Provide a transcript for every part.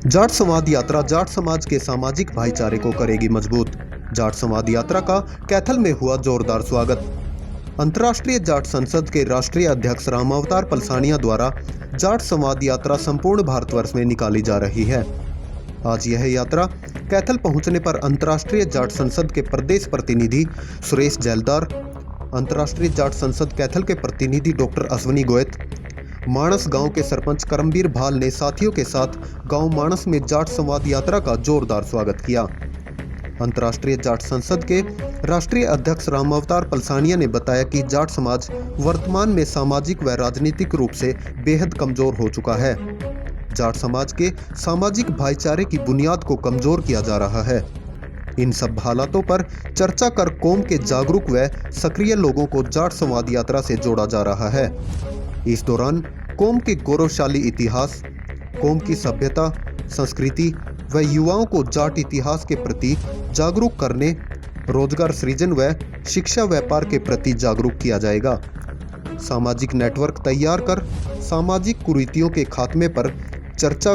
जाट संवाद यात्रा जाट समाज के सामाजिक भाईचारे को करेगी मजबूत। जाट संवाद यात्रा का कैथल में हुआ जोरदार स्वागत। अंतर्राष्ट्रीय जाट संसद के राष्ट्रीय अध्यक्ष रामावतार पलसानिया द्वारा जाट संवाद यात्रा संपूर्ण भारतवर्ष में निकाली जा रही है। आज यह यात्रा कैथल पहुंचने पर अंतर्राष्ट्रीय जाट संसद के प्रदेश प्रतिनिधि सुरेश जैलदार, अंतर्राष्ट्रीय जाट संसद कैथल के प्रतिनिधि डॉक्टर अश्विनी गोयत, मानस गांव के सरपंच करमबीर भाल ने साथियों के साथ गांव मानस में जाट संवाद यात्रा का जोरदार स्वागत किया। अंतर्राष्ट्रीय जाट संसद के राष्ट्रीय अध्यक्ष रामावतार पलसानिया ने बताया कि जाट समाज वर्तमान में सामाजिक व राजनीतिक रूप से बेहद कमजोर हो चुका है। जाट समाज के सामाजिक भाईचारे की बुनियाद को कमजोर किया जा रहा है। इन सब हालातों पर चर्चा कर कौम के जागरूक व सक्रिय लोगों को जाट संवाद यात्रा से जोड़ा जा रहा है। इस दौरान कौम के गौरवशाली इतिहास, कौम की सभ्यता, संस्कृति व युवाओं को जाट इतिहास के प्रति जागरूक करने, रोजगार सृजन व शिक्षा व्यापार के प्रति जागरूक किया जाएगा। सामाजिक नेटवर्क तैयार कर सामाजिक कुरीतियों के खात्मे पर चर्चा,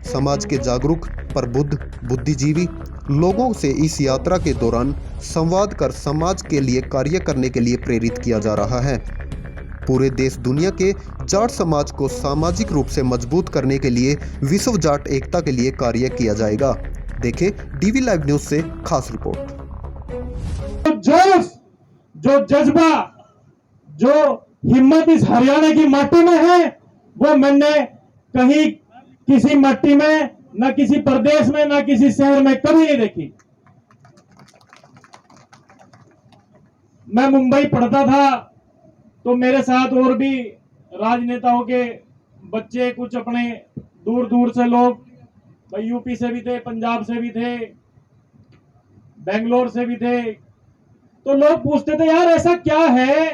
समाज के जागरूक प्रबुद्ध बुद्धिजीवी लोगों से इस यात्रा के दौरान संवाद कर समाज के लिए कार्य करने के लिए प्रेरित किया जा रहा है। पूरे देश दुनिया के जाट समाज को सामाजिक रूप से मजबूत करने के लिए विश्व जाट एकता के लिए कार्य किया जाएगा। देखें डीवी लाइव न्यूज से खास रिपोर्ट। जोश, जो जज्बा, जो हिम्मत इस हरियाणा की माटी में है, वो मैंने कहीं किसी माटी में, ना किसी प्रदेश में, ना किसी शहर में कभी नहीं देखी। मैं मुंबई पढ़ता था तो मेरे साथ और भी राजनेताओं के बच्चे, कुछ अपने दूर दूर से लोग, यूपी से भी थे, पंजाब से भी थे, बेंगलोर से भी थे। तो लोग पूछते थे, यार ऐसा क्या है,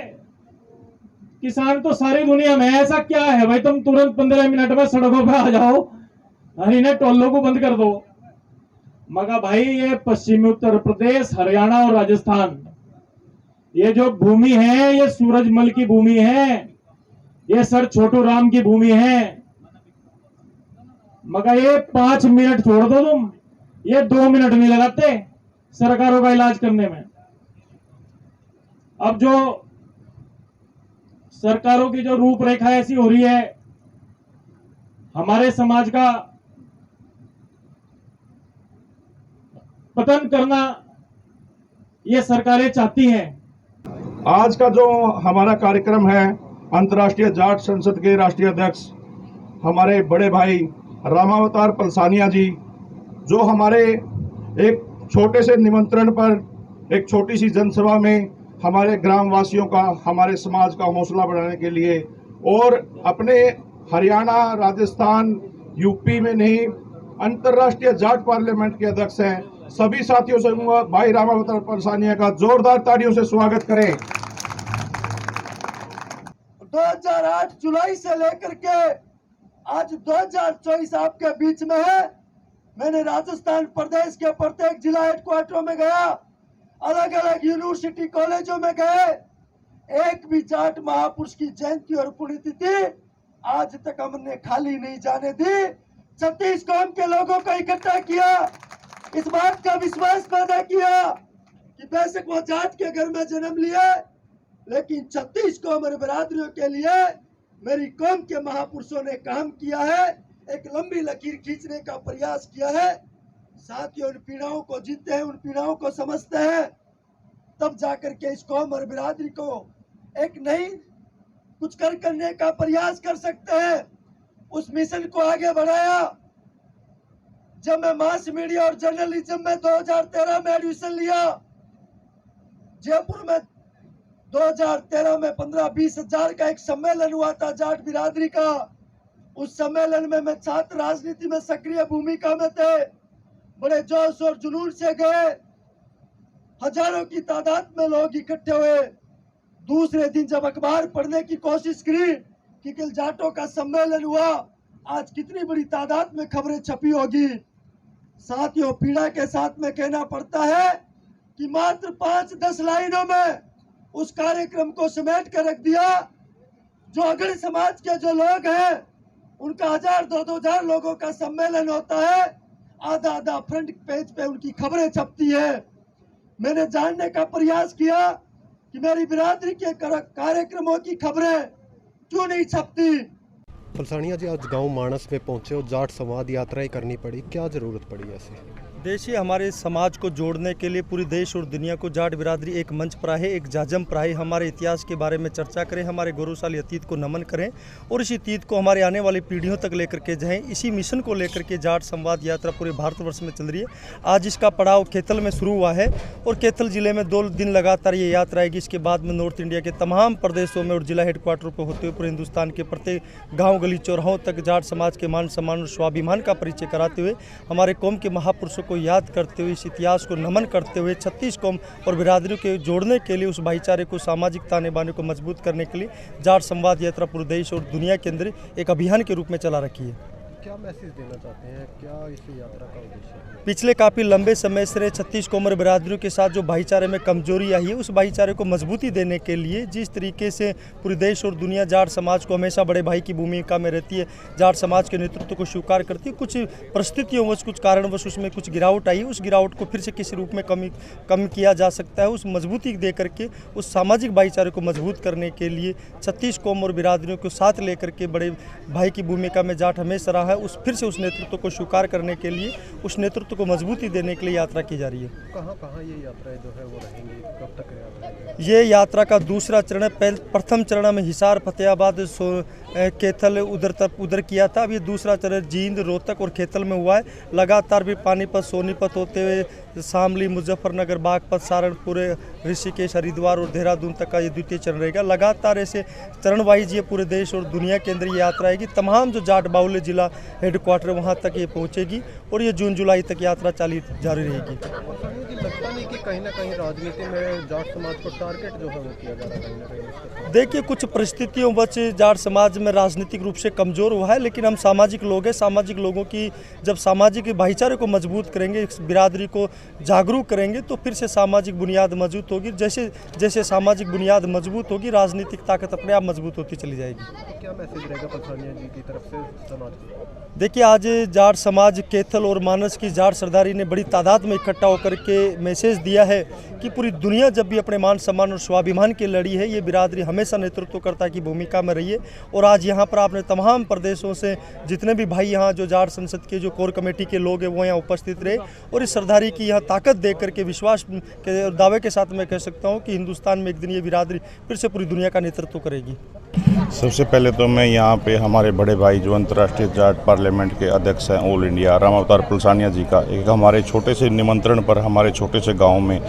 किसान तो सारी दुनिया में, ऐसा क्या है भाई तुम तुरंत 15 मिनट में सड़कों पर आ जाओ, इन्हें टोलों को बंद कर दो। मगर भाई ये पश्चिमी उत्तर प्रदेश, हरियाणा और राजस्थान, ये जो भूमि है ये सूरजमल की भूमि है, ये सर छोटू राम की भूमि है। मगर ये 5 मिनट छोड़ दो तुम, ये 2 मिनट नहीं लगाते सरकारों का इलाज करने में। अब जो सरकारों की जो रूपरेखा ऐसी हो रही है, हमारे समाज का पतन करना ये सरकारें चाहती हैं। आज का जो हमारा कार्यक्रम है, अंतर्राष्ट्रीय जाट संसद के राष्ट्रीय अध्यक्ष हमारे बड़े भाई रामावतार पलसानिया जी, जो हमारे एक छोटे से निमंत्रण पर एक छोटी सी जनसभा में हमारे ग्रामवासियों का, हमारे समाज का हौसला बढ़ाने के लिए और अपने हरियाणा, राजस्थान, यूपी में नहीं, अंतर्राष्ट्रीय जाट पार्लियामेंट के अध्यक्ष हैं। सभी साथियों से भाई रामावतार पलसानिया का जोरदार तालियों से स्वागत करें। 2008 जुलाई से लेकर के आज 2024 आपके बीच में है। मैंने राजस्थान प्रदेश के प्रत्येक जिला हेडक्वार्टरों में गया, अलग अलग यूनिवर्सिटी कॉलेजों में गए, एक भी जाट महापुरुष की जयंती और पुण्यतिथि आज तक हमने खाली नहीं जाने दी। 36 कौम के लोगों को इकट्ठा किया, इस बात का विश्वास पैदा किया कि बेशक वो जाट के घर में जन्म लिया, लेकिन 36 कौम और बरादरियों के लिए मेरी कौम के महापुरुषों ने काम किया है, एक लंबी लकीर खींचने का प्रयास किया है। साथियों, उन पीड़ाओं को जीतते हैं, उन पीड़ाओं को समझते हैं, तब जाकर के इस कौम और बिरादरी को एक नई कुछ करने का प्रयास कर सकते हैं। उस मिशन को आगे बढ़ाया। जब मैं मास मीडिया और जर्नलिज्म में 2013 में एडमिशन लिया, जयपुर में 2013 में 15-20 हजार का एक सम्मेलन हुआ था जाट बिरादरी का। उस सम्मेलन में मैं छात्र राजनीति में सक्रिय भूमिका में थे, बड़े जोश और जुनून से गए, हजारों की तादाद में लोग इकट्ठे हुए। दूसरे दिन जब अखबार पढ़ने की कोशिश करी कि कल जाटों का सम्मेलन हुआ, आज कितनी बड़ी तादाद में खबरें छपी होगी। साथियों, पीड़ा के साथ में कहना पड़ता है कि मात्र 5-10 लाइनों में उस कार्यक्रम को समेट कर रख दिया। जो अगड़ समाज के जो लोग हैं उनका 1000-2000 लोगों का सम्मेलन होता है, आधा आधा फ्रंट पेज पे उनकी खबरें छपती है। मैंने जानने का प्रयास किया कि मेरी बिरादरी के कार्यक्रमों की खबरें क्यों नहीं छपती। पलसानिया जी, आज गांव मानस में पहुंचे हो, जाट संवाद यात्रा ही करनी पड़ी, क्या जरूरत पड़ी ऐसे? देखिए, हमारे समाज को जोड़ने के लिए पूरे देश और दुनिया को जाट बिरादरी एक मंच पर आए, एक जाजम पर आए, हमारे इतिहास के बारे में चर्चा करें, हमारे गौरवशाली अतीत को नमन करें और इस अतीत को हमारे आने वाली पीढ़ियों तक लेकर के जाएं। इसी मिशन को लेकर के जाट संवाद यात्रा पूरे भारतवर्ष में चल रही है। आज इसका पड़ाव कैथल में शुरू हुआ है और कैथल जिले में 2 दिन लगातार ये यात्रा आएगी। इसके बाद में नॉर्थ इंडिया के तमाम प्रदेशों में और जिला हेडक्वार्टर पर होते हुए पूरे हिंदुस्तान के प्रत्येक गाँव गली चौराहों तक जाट समाज के मान सम्मान और स्वाभिमान का परिचय कराते हुए, हमारे कौम के महापुरुषों को याद करते हुए, इस इतिहास को नमन करते हुए 36 कौम और बिरादरियों के जोड़ने के लिए, उस भाईचारे को, सामाजिक ताने बाने को मजबूत करने के लिए जाट संवाद यात्रा पूरे देश और दुनिया के अंदर एक अभियान के रूप में चला रखी है। क्या मैसेज देना चाहते हैं, क्या इस यात्रा का उद्देश्य है? पिछले काफ़ी लंबे समय से 36 कौम और बिरादरियों के साथ जो भाईचारे में कमजोरी आई है, उस भाईचारे को मजबूती देने के लिए जिस तरीके से पूरे देश और दुनिया जाट समाज को हमेशा बड़े भाई की भूमिका में रहती है, जाट समाज के नेतृत्व को स्वीकार करती है, कुछ परिस्थितियों कुछ कारणवश उसमें कुछ गिरावट आई है, उस गिरावट को फिर से किसी रूप में कम किया जा सकता है। उस मजबूती दे करके उस सामाजिक भाईचारे को मजबूत करने के लिए 36 कौम और बिरादरियों को साथ लेकर के बड़े भाई की भूमिका में जाट हमेशा रहा है, फिर से उस नेतृत्व को स्वीकार करने के लिए, उस नेतृत्व को मजबूती देने के लिए यात्रा की जा रही है। कहाँ ये यात्राएं जो है वो रहेंगी, कब तक रहेंगी? ये यात्रा का दूसरा चरण है। प्रथम चरण में हिसार, फतेहाबाद, कैथल उधर किया था। अब ये दूसरा चरण जींद, रोहतक और कैथल में हुआ है। लगातार भी पानीपत, सोनीपत होते हुए शामली, मुजफ्फरनगर, बागपत, सहारनपुर, ऋषिकेश, हरिद्वार और देहरादून तक का ये द्वितीय चरण रहेगा। लगातार ऐसे चरण वाइज ये पूरे देश और दुनिया के अंदर ये यात्रा आएगी। तमाम जो जाट बाहुल्य जिला हेडक्वार्टर वहाँ तक ये पहुँचेगी और ये जून जुलाई तक यात्रा जारी रहेगी। लगता नहीं कि कहीं ना कहीं राजनीति में जाट समाज को टारगेट जो है वो किया जा रहा है कहीं ना कहीं? देखिए, कुछ परिस्थितियों वश जाट समाज में राजनीतिक रूप से कमज़ोर हुआ है, लेकिन हम सामाजिक लोग हैं। सामाजिक लोगों की जब सामाजिक भाईचारे को मजबूत करेंगे, बिरादरी को जागरूक करेंगे, तो फिर से सामाजिक बुनियाद मजबूत होगी। जैसे जैसे सामाजिक बुनियाद मजबूत होगी, राजनीतिक ताकत अपने आप मजबूत होती चली जाएगी। तो क्या मैसेज रहेगा पलसानिया जी की तरफ से समाज को? देखिए, आज जाट समाज कैथल और मानस की जाट सरदारी ने बड़ी तादाद में इकट्ठा होकर के मैसेज दिया है कि पूरी दुनिया जब भी अपने मान सम्मान और स्वाभिमान की लड़ी है, ये बिरादरी हमेशा नेतृत्वकर्ता की भूमिका में रही है। और आज यहाँ पर आपने तमाम प्रदेशों से जितने भी भाई यहाँ जो जाट संसद के जो कोर कमेटी के लोग हैं वो यहाँ उपस्थित रहे और इस सरदारी की यहाँ ताकत देख करके विश्वास के दावे के साथ मैं कह सकता हूँ कि हिंदुस्तान में एक दिन ये बिरादरी फिर से पूरी दुनिया का नेतृत्व करेगी। सबसे पहले तो मैं यहाँ पे हमारे बड़े भाई जो अंतर्राष्ट्रीय जाट पार्लियामेंट के अध्यक्ष हैं ऑल इंडिया, राम अवतार पलसानिया जी का एक हमारे छोटे से निमंत्रण पर हमारे छोटे से गांव में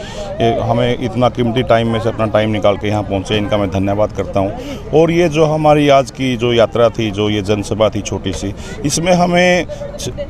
हमें इतना कीमती टाइम में से अपना टाइम निकाल के यहाँ पहुँचे, इनका मैं धन्यवाद करता हूँ। और ये जो हमारी आज की जो यात्रा थी, जो ये जनसभा थी छोटी सी, इसमें हमें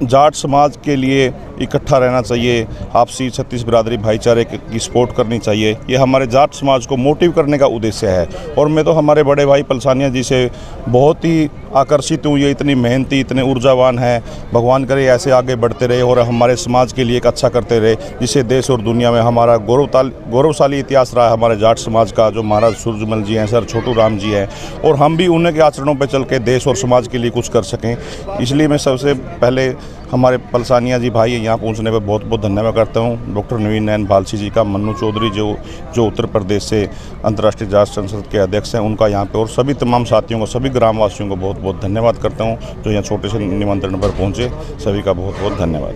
जाट समाज के लिए इकट्ठा रहना चाहिए, आपसी 36 बिरादरी भाईचारे की सपोर्ट करनी चाहिए। ये हमारे जाट समाज को मोटिव करने का उद्देश्य है। और मैं तो हमारे बड़े भाई पलसानिया जी से बहुत ही आकर्षित हूँ। ये इतनी मेहनती, इतने ऊर्जावान हैं। भगवान करे ऐसे आगे बढ़ते रहे और हमारे समाज के लिए एक अच्छा करते रहे, जिससे देश और दुनिया में हमारा गौरवशाली इतिहास रहा है हमारे जाट समाज का। जो महाराज सूरजमल जी हैं, सर छोटू राम जी हैं, और हम भी उन्हीं के आचरणों पर चल के देश और समाज के लिए कुछ कर सकें। इसलिए मैं सबसे पहले हमारे पलसानिया जी भाई यहाँ पहुँचने पर बहुत बहुत धन्यवाद करता हूँ। डॉक्टर नवीन नयन भालसी जी का, मन्नू चौधरी जो उत्तर प्रदेश से अंतर्राष्ट्रीय जाट संसद के अध्यक्ष हैं, उनका यहाँ पे, और सभी तमाम साथियों को, सभी ग्रामवासियों को बहुत बहुत धन्यवाद करता हूँ जो यहाँ छोटे से निमंत्रण पर पहुँचे। सभी का बहुत बहुत धन्यवाद।